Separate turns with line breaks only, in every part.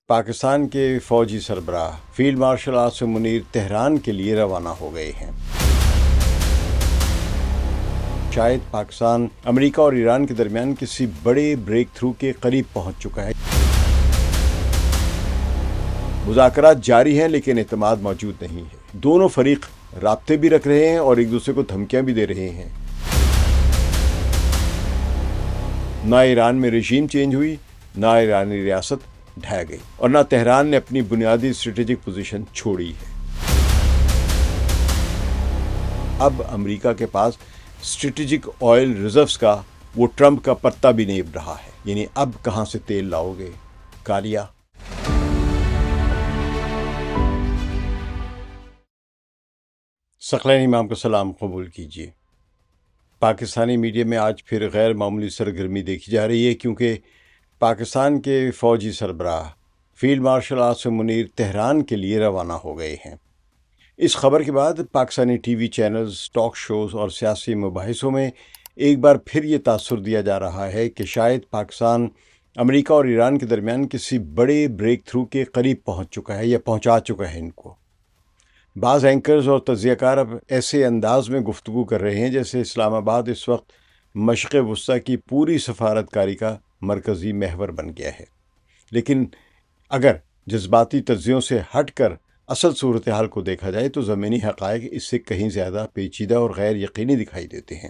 پاکستان کے فوجی سربراہ field marshal Asim Munir Tehran کے لیے روانہ ہو گئے ہیں۔ شاید پاکستان امریکہ اور ایران کے درمیان کسی بڑے بریک تھرو کے قریب پہنچ چکا ہے۔ مذاکرات جاری ہیں لیکن اعتماد موجود نہیں ہے۔ دونوں فریق رابطے بھی رکھ رہے ہیں اور ایک دوسرے کو دھمکیاں بھی دے رہے ہیں۔ نہ ایران میں رژیم چینج ہوئی، نہ ایرانی ریاست ڈھہ گئی، اور نہ تہران نے اپنی بنیادی اسٹریٹجک پوزیشن چھوڑی ہے۔ اب امریکہ کے پاس اسٹریٹجک آئل ریزروز کا وہ ٹرمپ کا پتا بھی نہیں رہا ہے، یعنی اب کہاں سے تیل لاؤ گے کالیا۔ ثقلین امام کا سلام قبول کیجیے۔ پاکستانی میڈیا میں آج پھر غیر معمولی سرگرمی دیکھی جا رہی ہے، کیونکہ پاکستان کے فوجی سربراہ field marshal Asim Munir Tehran کے لیے روانہ ہو گئے ہیں۔ اس خبر کے بعد Pakistani TV channels, talk shows اور سیاسی مباحثوں میں ایک بار پھر یہ تاثر دیا جا رہا ہے کہ شاید پاکستان امریکہ اور ایران کے درمیان کسی بڑے بریک تھرو کے قریب پہنچ چکا ہے یا پہنچا چکا ہے ان کو۔ بعض اینکرز اور تجزیہ کار اب ایسے انداز میں گفتگو کر رہے ہیں جیسے اسلام آباد اس وقت مشرق وسطیٰ کی پوری سفارتکاری کا مرکزی محور بن گیا ہے۔ لیکن اگر جذباتی تجزیوں سے ہٹ کر اصل صورتحال کو دیکھا جائے تو زمینی حقائق اس سے کہیں زیادہ پیچیدہ اور غیر یقینی دکھائی دیتے ہیں۔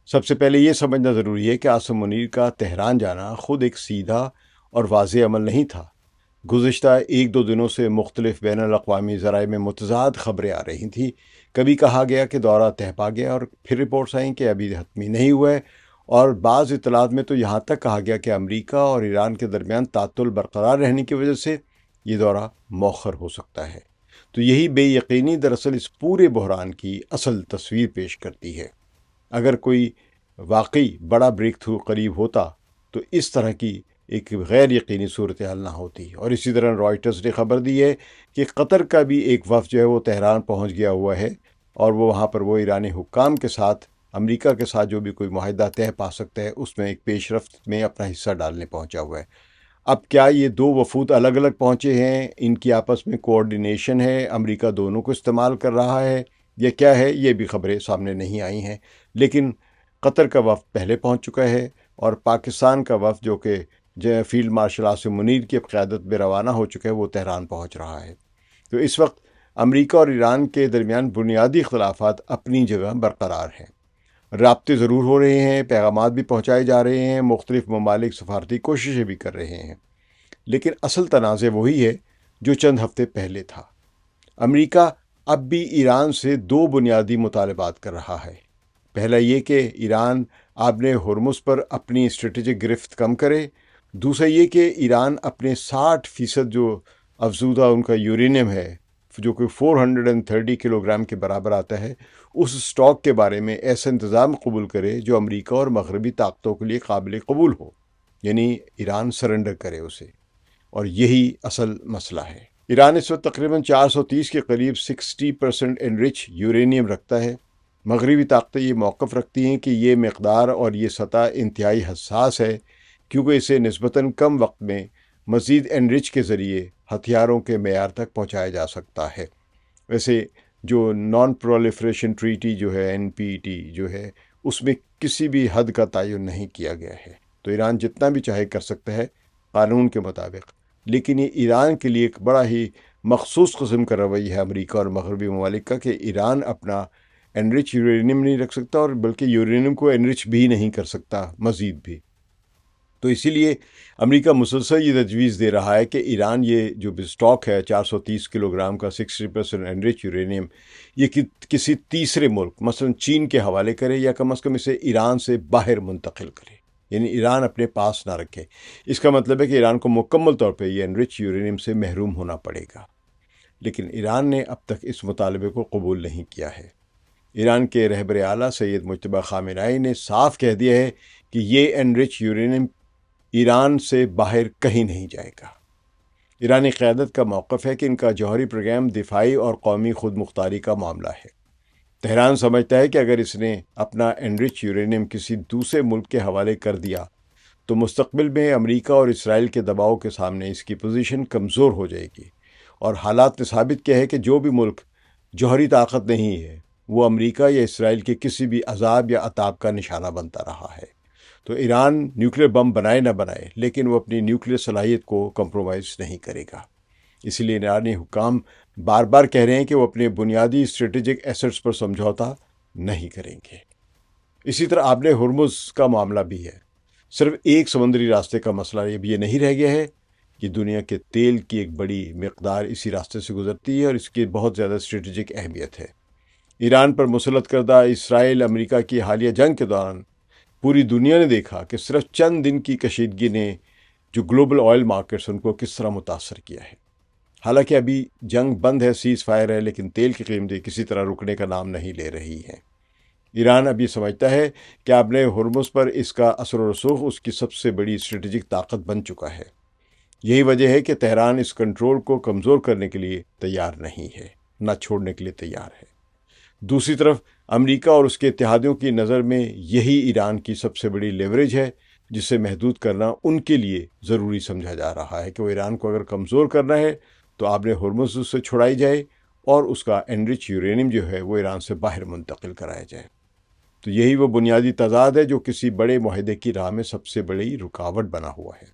سب سے پہلے یہ سمجھنا ضروری ہے کہ عاصم منیر کا تہران جانا خود ایک سیدھا اور واضح عمل نہیں تھا۔ گزشتہ ایک دو دنوں سے مختلف بین الاقوامی ذرائع میں متضاد خبریں آ رہی تھیں۔ کبھی کہا گیا کہ دورہ طے پا گیا اور پھر رپورٹس آئیں کہ ابھی حتمی نہیں ہوا ہے، اور بعض اطلاعات میں تو یہاں تک کہا گیا کہ امریکہ اور ایران کے درمیان تعطل برقرار رہنے کی وجہ سے یہ دورہ مؤخر ہو سکتا ہے۔ تو یہی بے یقینی دراصل اس پورے بحران کی اصل تصویر پیش کرتی ہے۔ اگر کوئی واقعی بڑا بریک تھرو قریب ہوتا تو اس طرح کی ایک غیر یقینی صورتحال نہ ہوتی۔ اور اسی طرح رائٹرز نے خبر دی ہے کہ قطر کا بھی ایک وفد جو ہے وہ تہران پہنچ گیا ہوا ہے، اور وہ وہاں پر وہ ایرانی حکام کے ساتھ امریکہ کے ساتھ جو بھی کوئی معاہدہ طے پا سکتا ہے اس میں ایک پیش رفت میں اپنا حصہ ڈالنے پہنچا ہوا ہے۔ اب کیا یہ دو وفود الگ الگ پہنچے ہیں، ان کی آپس میں کوآرڈینیشن ہے، امریکہ دونوں کو استعمال کر رہا ہے یا کیا ہے، یہ بھی خبریں سامنے نہیں آئی ہیں۔ لیکن قطر کا وفد پہلے پہنچ چکا ہے، اور پاکستان کا وفد جو کہ فیلڈ مارشل عاصم منیر کی قیادت میں روانہ ہو چکا ہے وہ تہران پہنچ رہا ہے۔ تو اس وقت امریکہ اور ایران کے درمیان بنیادی اختلافات اپنی جگہ برقرار ہیں۔ رابطے ضرور ہو رہے ہیں، پیغامات بھی پہنچائے جا رہے ہیں، مختلف ممالک سفارتی کوششیں بھی کر رہے ہیں، لیکن اصل تنازع وہی ہے جو چند ہفتے پہلے تھا۔ امریکہ اب بھی ایران سے دو بنیادی مطالبات کر رہا ہے۔ پہلا یہ کہ ایران آبِ ہرمز پر اپنی اسٹریٹجک گرفت کم کرے، دوسرا یہ کہ ایران اپنے 60% جو افزودہ ان کا یورینیم ہے، جو کہ 430 کلو گرام کے برابر آتا ہے، اس سٹاک کے بارے میں ایسا انتظام قبول کرے جو امریکہ اور مغربی طاقتوں کے لیے قابل قبول ہو، یعنی ایران سرنڈر کرے اسے۔ اور یہی اصل مسئلہ ہے۔ ایران اس وقت تقریباً 430 کے قریب 60% انرچ یورینیم رکھتا ہے۔ مغربی طاقتیں یہ موقف رکھتی ہیں کہ یہ مقدار اور یہ سطح انتہائی حساس ہے، کیونکہ اسے نسبتاً کم وقت میں مزید انرچ کے ذریعے ہتھیاروں کے معیار تک پہنچایا جا سکتا ہے۔ ویسے جو نان پرولیفریشن ٹریٹی جو ہے، NPT جو ہے، اس میں کسی بھی حد کا تعین نہیں کیا گیا ہے، تو ایران جتنا بھی چاہے کر سکتا ہے قانون کے مطابق۔ لیکن یہ ایران کے لیے ایک بڑا ہی مخصوص قسم کا رویہ ہے امریکہ اور مغربی ممالک کا، کہ ایران اپنا انرچ یورینیم نہیں رکھ سکتا، اور بلکہ یورینیم کو انرچ بھی نہیں کر سکتا مزید بھی۔ تو اسی لیے امریکہ مسلسل یہ تجویز دے رہا ہے کہ ایران یہ جو بھی اسٹاک ہے 430 کلو گرام کا 60% انرچ یورینیم، یہ کسی تیسرے ملک مثلا چین کے حوالے کرے، یا کم از کم اسے ایران سے باہر منتقل کرے، یعنی ایران اپنے پاس نہ رکھے۔ اس کا مطلب ہے کہ ایران کو مکمل طور پہ یہ انرچ یورینیم سے محروم ہونا پڑے گا۔ لیکن ایران نے اب تک اس مطالبے کو قبول نہیں کیا ہے۔ ایران کے رہبر اعلیٰ سید مجتبیٰ خامنہئی نے صاف کہہ دیا ہے کہ یہ انرچ یورینیم ایران سے باہر کہیں نہیں جائے گا۔ ایرانی قیادت کا موقف ہے کہ ان کا جوہری پروگرام دفاعی اور قومی خود مختاری کا معاملہ ہے۔ تہران سمجھتا ہے کہ اگر اس نے اپنا انرچ یورینیم کسی دوسرے ملک کے حوالے کر دیا تو مستقبل میں امریکہ اور اسرائیل کے دباؤ کے سامنے اس کی پوزیشن کمزور ہو جائے گی، اور حالات نے ثابت کیا ہے کہ جو بھی ملک جوہری طاقت نہیں ہے وہ امریکہ یا اسرائیل کے کسی بھی عذاب یا عطاب کا نشانہ بنتا رہا ہے۔ تو ایران نیوکلیر بم بنائے نہ بنائے، لیکن وہ اپنی نیوکلیر صلاحیت کو کمپرومائز نہیں کرے گا۔ اس لیے ایرانی حکام بار بار کہہ رہے ہیں کہ وہ اپنے بنیادی اسٹریٹجک ایسٹس پر سمجھوتا نہیں کریں گے۔ اسی طرح آبِ ہرمز کا معاملہ بھی ہے۔ صرف ایک سمندری راستے کا مسئلہ اب یہ نہیں رہ گیا ہے کہ دنیا کے تیل کی ایک بڑی مقدار اسی راستے سے گزرتی ہے، اور اس کی بہت زیادہ اسٹریٹجک اہمیت ہے۔ ایران پر مسلط کردہ اسرائیل امریکہ کی حالیہ جنگ کے دوران پوری دنیا نے دیکھا کہ صرف چند دن کی کشیدگی نے جو گلوبل آئل مارکیٹس ان کو کس طرح متاثر کیا ہے۔ حالانکہ ابھی جنگ بند ہے، سیز فائر ہے، لیکن تیل کی قیمتیں کسی طرح رکنے کا نام نہیں لے رہی ہیں۔ ایران اب یہ سمجھتا ہے کہ آبِ ہرمز پر اس کا اثر و رسوخ اس کی سب سے بڑی اسٹریٹجک طاقت بن چکا ہے۔ یہی وجہ ہے کہ تہران اس کنٹرول کو کمزور کرنے کے لیے تیار نہیں ہے، نہ چھوڑنے کے لیے تیار ہے۔ دوسری طرف امریکہ اور اس کے اتحادیوں کی نظر میں یہی ایران کی سب سے بڑی لیوریج ہے، جسے محدود کرنا ان کے لیے ضروری سمجھا جا رہا ہے کہ وہ ایران کو اگر کمزور کرنا ہے تو آبِ ہرمز سے چھڑائی جائے، اور اس کا انرچ یورینیم جو ہے وہ ایران سے باہر منتقل کرایا جائے۔ تو یہی وہ بنیادی تضاد ہے جو کسی بڑے معاہدے کی راہ میں سب سے بڑی رکاوٹ بنا ہوا ہے۔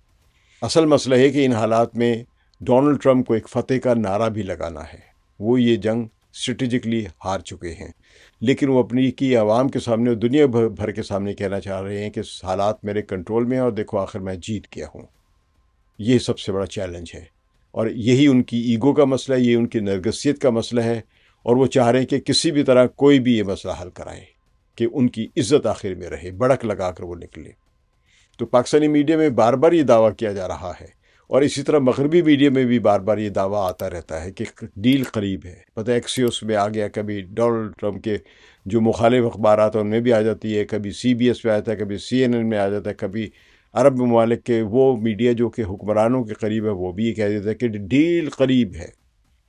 اصل مسئلہ ہے کہ ان حالات میں ڈونلڈ ٹرمپ کو ایک فتح کا نعرہ بھی لگانا ہے۔ وہ یہ جنگ اسٹریٹجکلی ہار چکے ہیں، لیکن وہ اپنی کی عوام کے سامنے اور دنیا بھر کے سامنے کہنا چاہ رہے ہیں کہ حالات میرے کنٹرول میں ہیں، اور دیکھو آخر میں جیت گیا ہوں۔ یہ سب سے بڑا چیلنج ہے، اور یہی ان کی ایگو کا مسئلہ ہے، یہ ان کی نرگسیت کا مسئلہ ہے، اور وہ چاہ رہے ہیں کہ کسی بھی طرح کوئی بھی یہ مسئلہ حل کرائے کہ ان کی عزت آخر میں رہے، بڑک لگا کر وہ نکلے۔ تو پاکستانی میڈیا میں بار بار یہ دعویٰ کیا جا رہا ہے، اور اسی طرح مغربی میڈیا میں بھی بار بار یہ دعویٰ آتا رہتا ہے کہ ڈیل قریب ہے۔ پتہ ایکسیوس میں آ گیا، کبھی ڈونلڈ ٹرمپ کے جو مخالف اخبارات ہیں ان میں بھی آ جاتی ہے، کبھی CBS پہ آتا ہے، کبھی CNN میں آ جاتا ہے، کبھی عرب ممالک کے وہ میڈیا جو کہ حکمرانوں کے قریب ہے وہ بھی یہ کہہ دیتا ہے کہ ڈیل قریب ہے،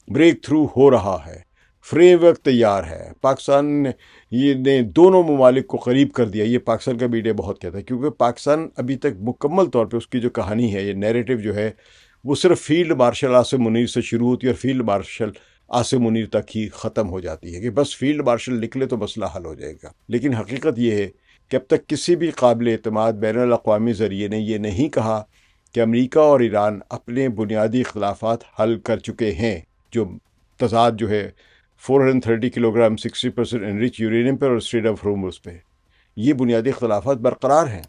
بریک تھرو ہو رہا ہے، فریم ورک تیار ہے۔ پاکستان نے دونوں ممالک کو قریب کر دیا، یہ پاکستان کا میڈیا بہت کہتا ہے، کیونکہ پاکستان ابھی تک مکمل طور پہ اس کی جو کہانی ہے، یہ نیریٹو جو ہے وہ صرف فیلڈ مارشل عاصم منیر سے شروع ہوتی ہے اور فیلڈ مارشل عاصم منیر تک ہی ختم ہو جاتی ہے کہ بس فیلڈ مارشل نکلے تو مسئلہ حل ہو جائے گا۔ لیکن حقیقت یہ ہے کہ اب تک کسی بھی قابل اعتماد بین الاقوامی ذریعے نے یہ نہیں کہا کہ امریکہ اور ایران اپنے بنیادی اختلافات حل کر چکے ہیں، جو تضاد جو ہے 430 کلو گرام 60% انرچ یورینیم پر اور اسٹریٹ آف ہرمز پہ، یہ بنیادی اختلافات برقرار ہیں۔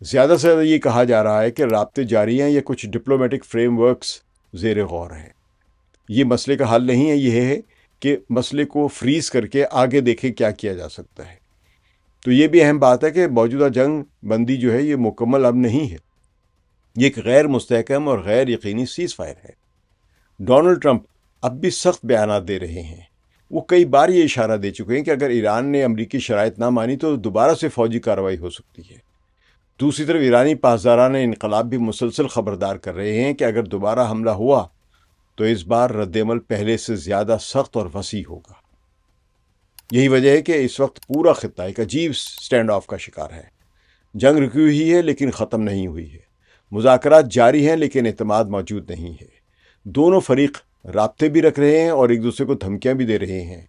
زیادہ سے زیادہ یہ کہا جا رہا ہے کہ رابطے جاری ہیں یا کچھ ڈپلومیٹک فریم ورکس زیر غور ہیں۔ یہ مسئلے کا حل نہیں ہے، یہ ہے کہ مسئلے کو فریز کر کے آگے دیکھیں کیا کیا جا سکتا ہے۔ تو یہ بھی اہم بات ہے کہ موجودہ جنگ بندی جو ہے یہ مکمل اب نہیں ہے، یہ ایک غیر مستحکم اور غیر یقینی سیز فائر ہے۔ ڈونلڈ ٹرمپ اب بھی سخت بیانات دے رہے ہیں، وہ کئی بار یہ اشارہ دے چکے ہیں کہ اگر ایران نے امریکی شرائط نہ مانی تو دوبارہ سے فوجی کارروائی ہو سکتی ہے۔ دوسری طرف ایرانی پاسداران انقلاب بھی مسلسل خبردار کر رہے ہیں کہ اگر دوبارہ حملہ ہوا تو اس بار رد عمل پہلے سے زیادہ سخت اور وسیع ہوگا۔ یہی وجہ ہے کہ اس وقت پورا خطہ ایک عجیب سٹینڈ آف کا شکار ہے۔ جنگ رکی ہوئی ہے لیکن ختم نہیں ہوئی ہے، مذاکرات جاری ہیں لیکن اعتماد موجود نہیں ہے۔ دونوں فریق رابطے بھی رکھ رہے ہیں اور ایک دوسرے کو دھمکیاں بھی دے رہے ہیں،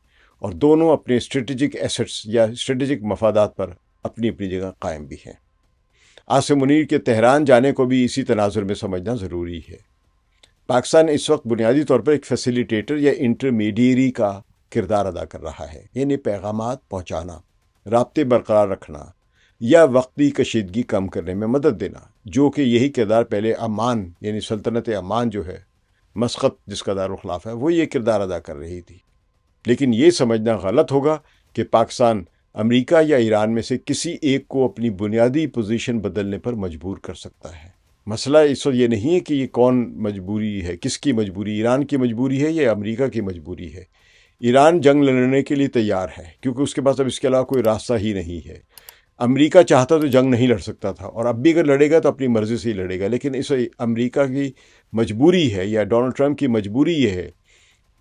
اور دونوں اپنے اسٹریٹجک ایسٹس یا اسٹریٹجک مفادات پر اپنی اپنی جگہ قائم بھی ہیں۔ عاصم منیر کے تہران جانے کو بھی اسی تناظر میں سمجھنا ضروری ہے۔ پاکستان اس وقت بنیادی طور پر ایک فیسیلیٹیٹر یا انٹرمیڈیری کا کردار ادا کر رہا ہے، یعنی پیغامات پہنچانا، رابطے برقرار رکھنا یا وقتی کشیدگی کم کرنے میں مدد دینا، جو کہ یہی کردار پہلے عمان یعنی سلطنت عمان جو ہے مسقط جس کا دارالخلاف ہے وہ یہ کردار ادا کر رہی تھی۔ لیکن یہ سمجھنا غلط ہوگا کہ پاکستان امریکہ یا ایران میں سے کسی ایک کو اپنی بنیادی پوزیشن بدلنے پر مجبور کر سکتا ہے۔ مسئلہ اس وقت یہ نہیں ہے کہ یہ کون مجبوری ہے، کس کی مجبوری، ایران کی مجبوری ہے یا امریکہ کی مجبوری ہے۔ ایران جنگ لڑنے کے لیے تیار ہے کیونکہ اس کے پاس اب اس کے علاوہ کوئی راستہ ہی نہیں ہے۔ امریکہ چاہتا تو جنگ نہیں لڑ سکتا تھا، اور اب بھی اگر لڑے گا تو اپنی مرضی سے ہی لڑے گا، لیکن اس امریکہ کی مجبوری ہے یا ڈونلڈ ٹرمپ کی مجبوری یہ ہے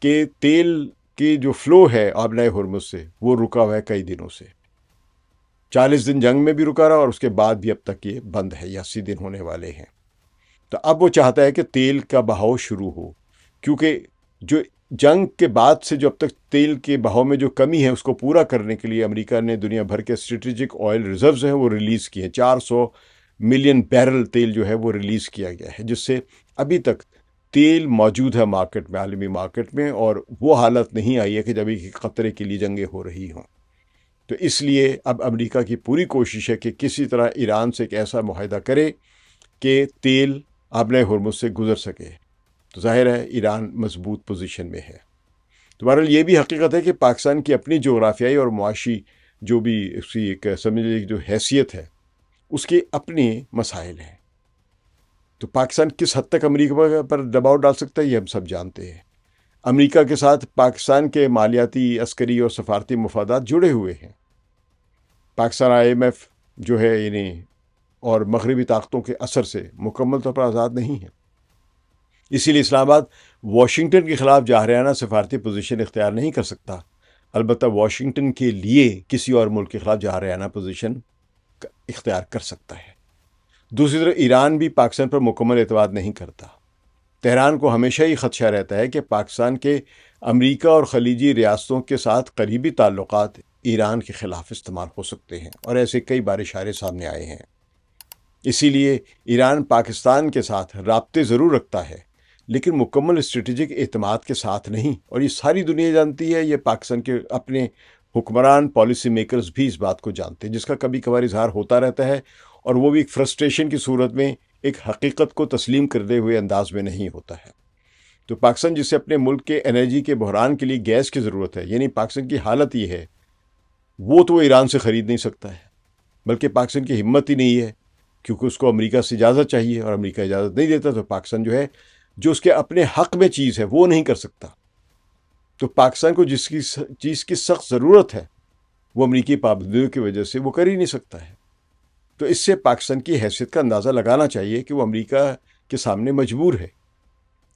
کہ تیل کی جو فلو ہے آبِ ہرمز سے وہ رکا ہوا ہے کئی دنوں سے۔ 40 دن جنگ میں بھی رکا رہا اور اس کے بعد بھی اب تک یہ بند ہے، یہ 80 دن ہونے والے ہیں۔ تو اب وہ چاہتا ہے کہ تیل کا بہاؤ شروع ہو، کیونکہ جو جنگ کے بعد سے جو اب تک تیل کے بہاؤ میں جو کمی ہے اس کو پورا کرنے کے لیے امریکہ نے دنیا بھر کے اسٹریٹجک آئل ریزروز ہیں وہ ریلیز کیے ہیں۔ 400 ملین بیرل تیل جو ہے وہ ریلیز کیا گیا ہے، جس سے ابھی تک تیل موجود ہے مارکیٹ میں، عالمی مارکیٹ میں، اور وہ حالت نہیں آئی ہے کہ جب ایک قطرے کے لیے جنگیں ہو رہی ہوں۔ تو اس لیے اب امریکہ کی پوری کوشش ہے کہ کسی طرح ایران سے ایک ایسا معاہدہ کرے کہ تیل آبِ ہرمز سے گزر سکے۔ تو ظاہر ہے ایران مضبوط پوزیشن میں ہے۔ تو بہرحال یہ بھی حقیقت ہے کہ پاکستان کی اپنی جغرافیائی اور معاشی جو بھی اس کی ایک سمجھ لیجیے جو حیثیت ہے اس کے اپنے مسائل ہیں۔ تو پاکستان کس حد تک امریکہ پر دباؤ ڈال سکتا ہے یہ ہم سب جانتے ہیں۔ امریکہ کے ساتھ پاکستان کے مالیاتی، عسکری اور سفارتی مفادات جڑے ہوئے ہیں۔ پاکستان IMF جو ہے یعنی اور مغربی طاقتوں کے اثر سے مکمل طور پر آزاد نہیں ہے۔ اسی لیے اسلام آباد واشنگٹن کے خلاف جارحانہ سفارتی پوزیشن اختیار نہیں کر سکتا، البتہ واشنگٹن کے لیے کسی اور ملک کے خلاف جارحانہ پوزیشن اختیار کر سکتا ہے۔ دوسری طرف ایران بھی پاکستان پر مکمل اعتماد نہیں کرتا۔ تہران کو ہمیشہ ہی خدشہ رہتا ہے کہ پاکستان کے امریکہ اور خلیجی ریاستوں کے ساتھ قریبی تعلقات ایران کے خلاف استعمال ہو سکتے ہیں، اور ایسے کئی بار اشارے سامنے آئے ہیں۔ اسی لیے ایران پاکستان کے ساتھ رابطے ضرور رکھتا ہے، لیکن مکمل اسٹریٹجک اعتماد کے ساتھ نہیں، اور یہ ساری دنیا جانتی ہے، یہ پاکستان کے اپنے حکمران پالیسی میکرز بھی اس بات کو جانتے ہیں، جس کا کبھی کبھار اظہار ہوتا رہتا ہے، اور وہ بھی ایک فرسٹریشن کی صورت میں ایک حقیقت کو تسلیم کرتے ہوئے انداز میں نہیں ہوتا ہے۔ تو پاکستان جسے اپنے ملک کے انرجی کے بحران کے لیے گیس کی ضرورت ہے، یعنی پاکستان کی حالت یہ ہے، وہ تو ایران سے خرید نہیں سکتا ہے، بلکہ پاکستان کی ہمت ہی نہیں ہے، کیونکہ اس کو امریکہ سے اجازت چاہیے، اور امریکہ اجازت نہیں دیتا، تو پاکستان جو ہے جو اس کے اپنے حق میں چیز ہے وہ نہیں کر سکتا۔ تو پاکستان کو جس کی چیز کی سخت ضرورت ہے وہ امریکی پابندیوں کی وجہ سے وہ کر ہی نہیں سکتا ہے۔ تو اس سے پاکستان کی حیثیت کا اندازہ لگانا چاہیے کہ وہ امریکہ کے سامنے مجبور ہے۔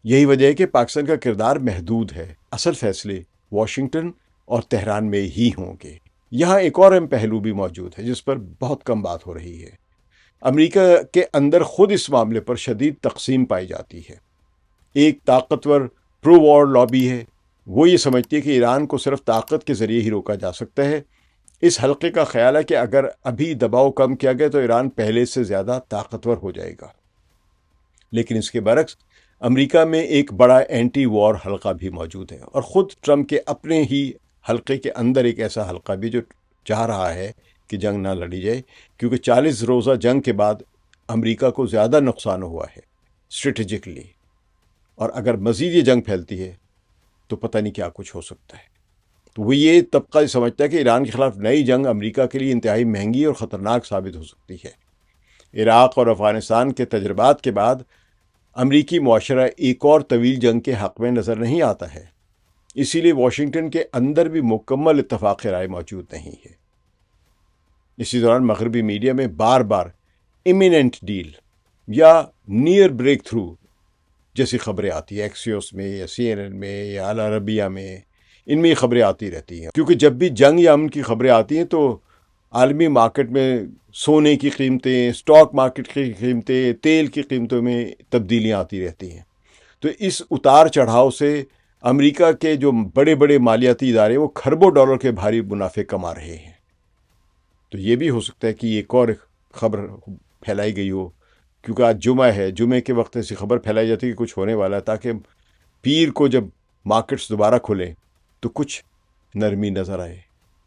یہی وجہ ہے کہ پاکستان کا کردار محدود ہے، اصل فیصلے واشنگٹن اور تہران میں ہی ہوں گے۔ یہاں ایک اور اہم پہلو بھی موجود ہے جس پر بہت کم بات ہو رہی ہے۔ امریکہ کے اندر خود اس معاملے پر شدید تقسیم پائی جاتی ہے۔ ایک طاقتور پرو وار لابی ہے، وہ یہ سمجھتی ہے کہ ایران کو صرف طاقت کے ذریعے ہی روکا جا سکتا ہے۔ اس حلقے کا خیال ہے کہ اگر ابھی دباؤ کم کیا گیا تو ایران پہلے سے زیادہ طاقتور ہو جائے گا۔ لیکن اس کے برعکس امریکہ میں ایک بڑا اینٹی وار حلقہ بھی موجود ہے، اور خود ٹرمپ کے اپنے ہی حلقے کے اندر ایک ایسا حلقہ بھی جو چاہ رہا ہے کہ جنگ نہ لڑی جائے، کیونکہ 40 روزہ جنگ کے بعد امریکہ کو زیادہ نقصان ہوا ہے اسٹریٹجکلی، اور اگر مزید یہ جنگ پھیلتی ہے تو پتہ نہیں کیا کچھ ہو سکتا ہے۔ تو وہ یہ طبقہ سمجھتا ہے کہ ایران کے خلاف نئی جنگ امریکہ کے لیے انتہائی مہنگی اور خطرناک ثابت ہو سکتی ہے۔ عراق اور افغانستان کے تجربات کے بعد امریکی معاشرہ ایک اور طویل جنگ کے حق میں نظر نہیں آتا ہے، اسی لیے واشنگٹن کے اندر بھی مکمل اتفاق رائے موجود نہیں ہے۔ اسی دوران مغربی میڈیا میں بار بار امییننٹ ڈیل یا نیئر بریک تھرو جیسی خبریں آتی ہیں، ایکسیوس میں یا CNN میں یا العربیہ میں، ان میں یہ خبریں آتی رہتی ہیں، کیونکہ جب بھی جنگ یا امن کی خبریں آتی ہیں تو عالمی مارکیٹ میں سونے کی قیمتیں، اسٹاک مارکیٹ کی قیمتیں، تیل کی قیمتوں میں تبدیلیاں آتی رہتی ہیں۔ تو اس اتار چڑھاؤ سے امریکہ کے جو بڑے بڑے مالیاتی ادارے وہ کھربوں ڈالر کے بھاری منافع کما رہے ہیں۔ تو یہ بھی ہو سکتا ہے کہ ایک اور خبر پھیلائی گئی ہو، کیونکہ آج جمعہ ہے، جمعے کے وقت ایسی خبر پھیلائی جاتی ہے کہ کچھ ہونے والا ہے، تاکہ پیر کو جب مارکیٹس دوبارہ کھلیں تو کچھ نرمی نظر آئے،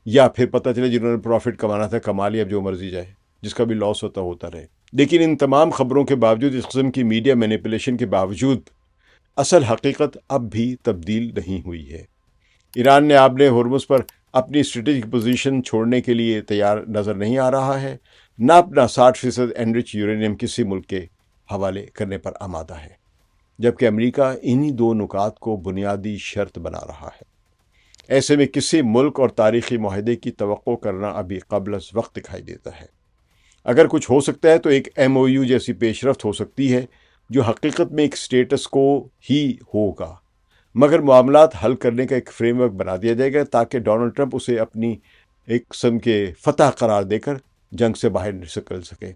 یا پھر پتہ چلے جنہوں نے پروفٹ کمانا تھا کما لیا، اب جو مرضی جائے، جس کا بھی لاس ہوتا رہے۔ لیکن ان تمام خبروں کے باوجود، اس قسم کی میڈیا مینیپولیشن کے باوجود، اصل حقیقت اب بھی تبدیل نہیں ہوئی ہے۔ ایران نے آبِ ہرمز پر اپنی اسٹریٹجک پوزیشن چھوڑنے کے لیے تیار نظر نہیں آ رہا ہے، نہ اپنا 60% انرچ یورینیم کسی ملک کے حوالے کرنے پر آمادہ ہے، جبکہ امریکہ انہی دو نکات کو بنیادی شرط بنا رہا ہے۔ ایسے میں کسی ملک اور تاریخی معاہدے کی توقع کرنا ابھی قبل از وقت دکھائی دیتا ہے۔ اگر کچھ ہو سکتا ہے تو ایک MOU جیسی پیش رفت ہو سکتی ہے جو حقیقت میں ایک سٹیٹس کو ہی ہوگا، مگر معاملات حل کرنے کا ایک فریم ورک بنا دیا جائے گا تاکہ ڈونلڈ ٹرمپ اسے اپنی ایک قسم کے فتح قرار دے کر جنگ سے باہر نکل سکے،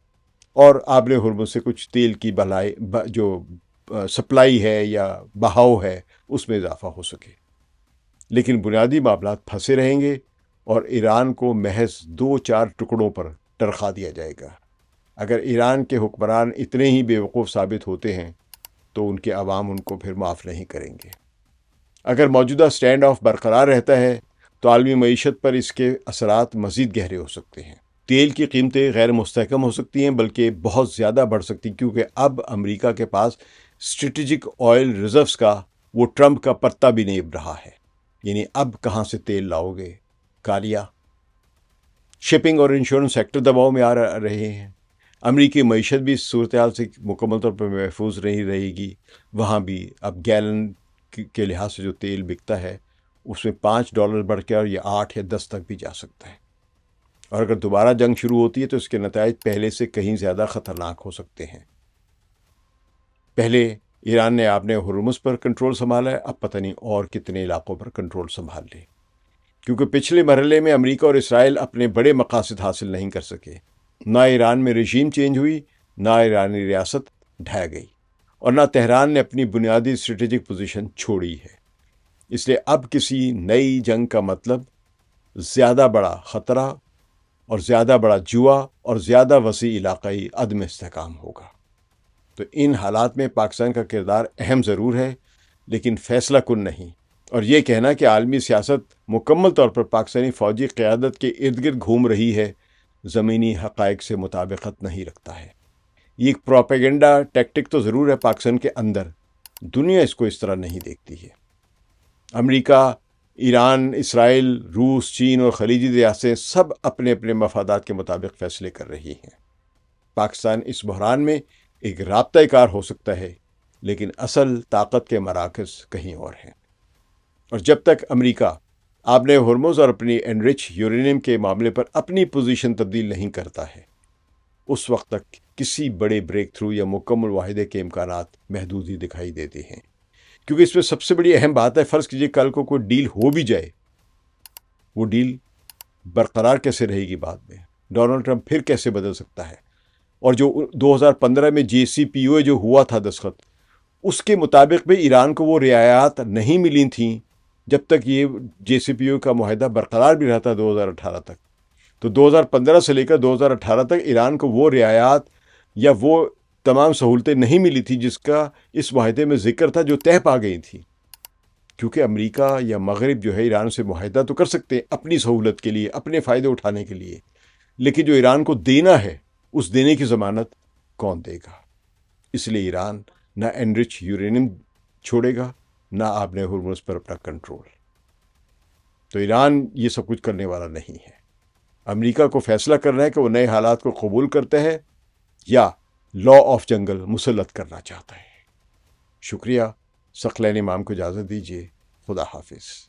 اور آبِ ہرمز سے کچھ تیل کی جو سپلائی ہے یا بہاؤ ہے اس میں اضافہ ہو سکے۔ لیکن بنیادی معاملات پھنسے رہیں گے اور ایران کو محض 2-4 ٹکڑوں پر ٹرخا دیا جائے گا۔ اگر ایران کے حکمران اتنے ہی بیوقوف ثابت ہوتے ہیں تو ان کے عوام ان کو پھر معاف نہیں کریں گے۔ اگر موجودہ سٹینڈ آف برقرار رہتا ہے تو عالمی معیشت پر اس کے اثرات مزید گہرے ہو سکتے ہیں۔ تیل کی قیمتیں غیر مستحکم ہو سکتی ہیں، بلکہ بہت زیادہ بڑھ سکتی ہیں، کیونکہ اب امریکہ کے پاس اسٹریٹجک آئل ریزروز کا وہ ٹرمپ کا پتا بھی نہیں رہا ہے۔ یعنی اب کہاں سے تیل لاؤ گے؟ کالیا۔ شپنگ اور انشورنس سیکٹر دباؤ میں آ رہے ہیں۔ امریکی معیشت بھی اس صورتحال سے مکمل طور پر محفوظ نہیں رہے گی۔ وہاں بھی اب گیلن کے لحاظ سے جو تیل بکتا ہے اس میں $5 بڑھ کے اور یہ 8 یا 10 تک بھی جا سکتا ہے۔ اور اگر دوبارہ جنگ شروع ہوتی ہے تو اس کے نتائج پہلے سے کہیں زیادہ خطرناک ہو سکتے ہیں۔ پہلے ایران نے آبِ ہرمز پر کنٹرول سنبھالا ہے، اب پتہ نہیں اور کتنے علاقوں پر کنٹرول سنبھال لے، کیونکہ پچھلے مرحلے میں امریکہ اور اسرائیل اپنے بڑے مقاصد حاصل نہیں کر سکے۔ نہ ایران میں رژیم چینج ہوئی، نہ ایرانی ریاست ڈھہ گئی، اور نہ تہران نے اپنی بنیادی اسٹریٹجک پوزیشن چھوڑی ہے۔ اس لیے اب کسی نئی جنگ کا مطلب زیادہ بڑا خطرہ اور زیادہ بڑا جوا اور زیادہ وسیع علاقائی عدم استحکام ہوگا۔ تو ان حالات میں پاکستان کا کردار اہم ضرور ہے، لیکن فیصلہ کن نہیں، اور یہ کہنا کہ عالمی سیاست مکمل طور پر پاکستانی فوجی قیادت کے ارد گرد گھوم رہی ہے زمینی حقائق سے مطابقت نہیں رکھتا ہے۔ یہ ایک پروپیگنڈا ٹیکٹک تو ضرور ہے پاکستان کے اندر، دنیا اس کو اس طرح نہیں دیکھتی ہے۔ امریکہ، ایران، اسرائیل، روس، چین اور خلیجی ریاستیں سب اپنے اپنے مفادات کے مطابق فیصلے کر رہی ہیں۔ پاکستان اس بحران میں ایک رابطہ کار ہو سکتا ہے، لیکن اصل طاقت کے مراکز کہیں اور ہیں۔ اور جب تک امریکہ آبِ ہرمز اور اپنی انرچ یورینیم کے معاملے پر اپنی پوزیشن تبدیل نہیں کرتا ہے، اس وقت تک کسی بڑے بریک تھرو یا مکمل معاہدے کے امکانات محدود ہی دکھائی دیتے ہیں۔ کیونکہ اس میں سب سے بڑی اہم بات ہے، فرض کیجئے کل کو کوئی ڈیل ہو بھی جائے، وہ ڈیل برقرار کیسے رہے گی؟ بعد میں ڈونلڈ ٹرمپ پھر کیسے بدل سکتا ہے؟ اور جو 2015 میں JCPOA جو ہوا تھا دستخط، اس کے مطابق بھی ایران کو وہ رعایات نہیں ملی تھیں جب تک یہ JCPOA کا معاہدہ برقرار بھی رہتا 2018 تک۔ تو 2015 سے لے کر 2018 تک ایران کو وہ رعایات یا وہ تمام سہولتیں نہیں ملی تھی جس کا اس معاہدے میں ذکر تھا، جو طے پا گئی تھی۔ کیونکہ امریکہ یا مغرب جو ہے ایران سے معاہدہ تو کر سکتے ہیں اپنی سہولت کے لیے، اپنے فائدے اٹھانے کے لیے، لیکن جو ایران کو دینا ہے اس دینے کی ضمانت کون دے گا؟ اس لیے ایران نہ انرچ یورینیم چھوڑے گا، نہ آبِ ہرمز پر اپنا کنٹرول۔ تو ایران یہ سب کچھ کرنے والا نہیں ہے۔ امریکہ کو فیصلہ کرنا ہے کہ وہ نئے حالات کو قبول کرتا ہے یا لا آف جنگل مسلط کرنا چاہتا ہے۔ شکریہ۔ ثقلین امام کو اجازت دیجیے۔ خدا حافظ۔